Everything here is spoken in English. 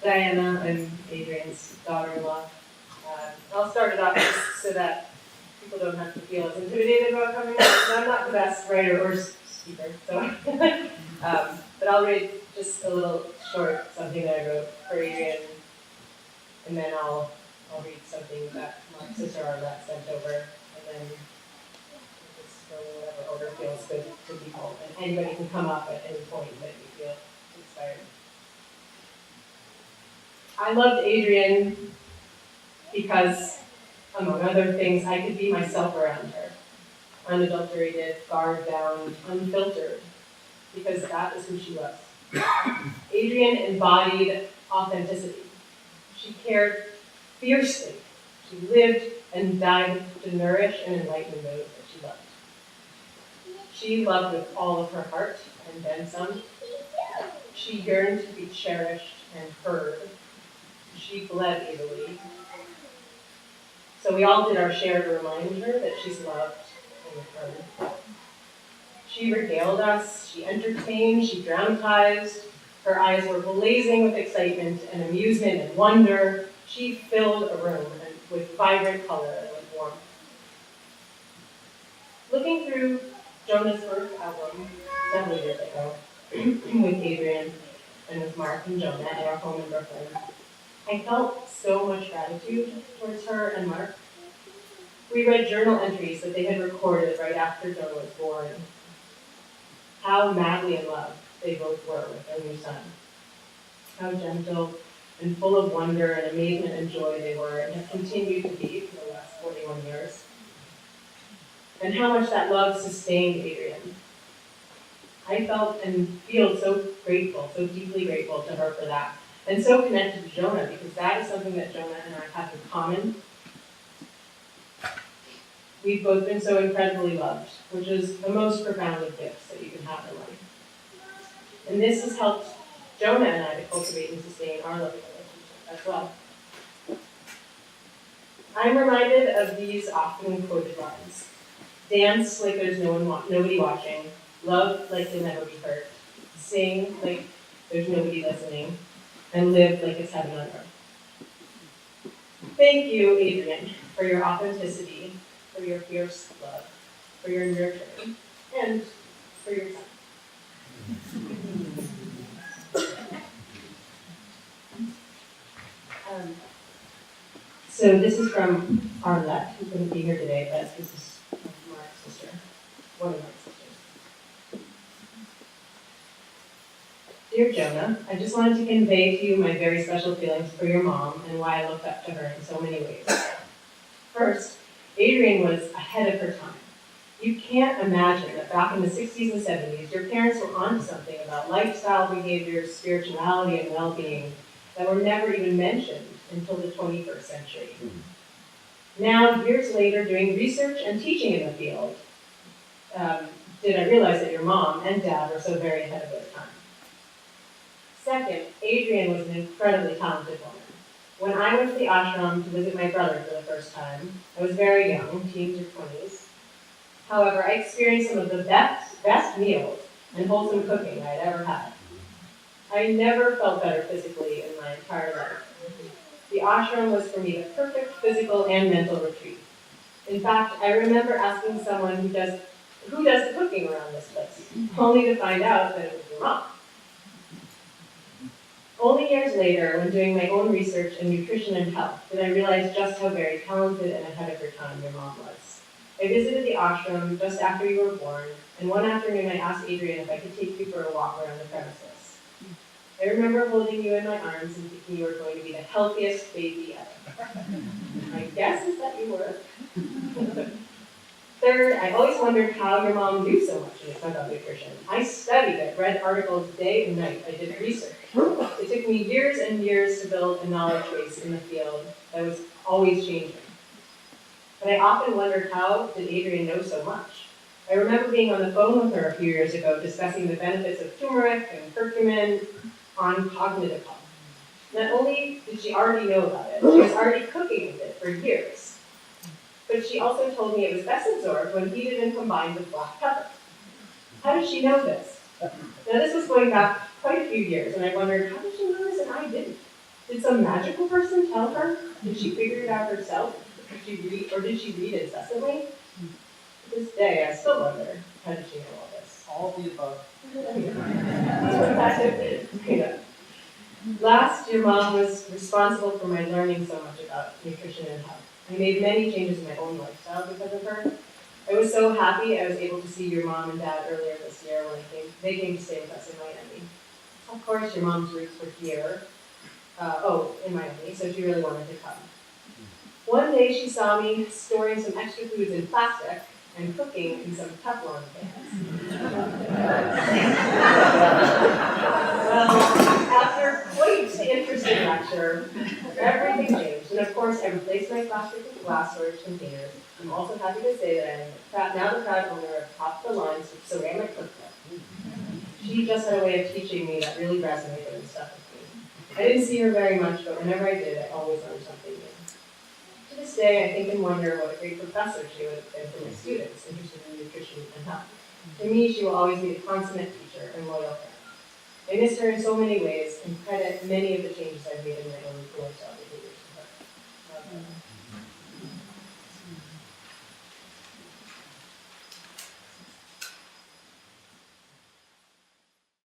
Diana. I'm Adrienne's daughter-in-law. I'll start it off just so that people don't have to feel as intimidated about coming up. So I'm not the best writer or speaker, so but I'll read just a little short something that I wrote for Adrienne, and then I'll read something that Mark's sister Arlette sent over, and then just go in whatever order feels good to people. And anybody can come up at any point that you feel inspired. I loved Adrienne because, among other things, I could be myself around her. Unadulterated, guard down, unfiltered, because that is who she was. Adrienne embodied authenticity. She cared fiercely. She lived and died to nourish and enlighten those that she loved. She loved with all of her heart, and then some. She yearned to be cherished and heard. She bled easily. So we all did our share to remind her that she's loved and heard. She regaled us, she entertained, she dramatized. Her eyes were blazing with excitement and amusement and wonder. She filled a room with vibrant color and with warmth. Looking through Jonah's first album several years ago with Adrienne and with Mark and Jonah at our home in Brooklyn, I felt so much gratitude towards her and Mark. We read journal entries that they had recorded right after Jonah was born. How madly in love they both were with their new son. How gentle and full of wonder and amazement and joy they were and have continued to be for the last 41 years. And how much that love sustained Adrienne. I felt and feel so grateful, so deeply grateful to her for that. And so connected to Jonah, because that is something that Jonah and I have in common. We've both been so incredibly loved, which is the most profound of gifts that you can have in life. And this has helped Jonah and I to cultivate and sustain our loving relationship as well. I'm reminded of these often quoted lines. Dance like there's nobody watching. Love like you'll never be hurt. Sing like there's nobody listening. And live like it's heaven on earth. Thank you, Adrienne, for your authenticity, for your fierce love, for your nurturing, and for your time. So this is from Arlette, who couldn't be here today, but this is Mark's sister, one of Mark's sisters. Dear Jonah, I just wanted to convey to you my very special feelings for your mom and why I looked up to her in so many ways. First, Adrienne was ahead of her time. You can't imagine that back in the 60s and 70s, your parents were onto something about lifestyle behaviors, spirituality, and well-being that were never even mentioned until the 21st century. Now, years later, doing research and teaching in the field, did I realize that your mom and dad were so very ahead of their time. Second, Adrienne was an incredibly talented woman. When I went to the ashram to visit my brother for the first time, I was very young, teens or 20s. However, I experienced some of the best meals and wholesome cooking I had ever had. I never felt better physically in my entire life. The ashram was for me the perfect physical and mental retreat. In fact, I remember asking someone who does the cooking around this place, only to find out that it was your mom. Only years later, when doing my own research in nutrition and health, did I realize just how very talented and ahead of her time your mom was. I visited the ashram just after you were born, and one afternoon I asked Adrienne if I could take you for a walk around the premises. I remember holding you in my arms and thinking you were going to be the healthiest baby ever. My guess is that you were. Third, I always wondered how your mom knew so much about nutrition. I studied it, read articles day and night. I did research. It took me years and years to build a knowledge base in the field that was always changing. But I often wondered, how did Adrienne know so much? I remember being on the phone with her a few years ago discussing the benefits of turmeric and curcumin on cognitive health. Not only did she already know about it, she was already cooking with it for years. But she also told me it was best absorbed when heated and combined with black pepper. How did she know this? Now, this was going back quite a few years, and I wondered, how did she know this and I didn't? Did some magical person tell her? Did she figure it out herself? Did she read incessantly? To this day, I still wonder, how did she know all this? All the above. Yeah. Last, your mom was responsible for my learning so much about nutrition and health. I made many changes in my own lifestyle because of her. I was so happy I was able to see your mom and dad earlier this year when they came to stay with us in Miami. Of course, your mom's roots were here, in Miami, so she really wanted to come. One day she saw me storing some extra foods in plastic and cooking in some Teflon pans. Well, after quite the interesting lecture, everything changed. And of course, I replaced my plastic with glass storage containers. I'm also happy to say that I am now the proud owner of top-of-the-line ceramic cooktop. She just had a way of teaching me that really resonated and stuck with me. I didn't see her very much, but whenever I did, I always learned something new. To this day, I think and wonder what a great professor she would have been for my students interested in nutrition and health. To me, she will always be a consummate teacher and loyal friend. I miss her in so many ways and credit many of the changes I've made in my own lifestyle behaviors to her.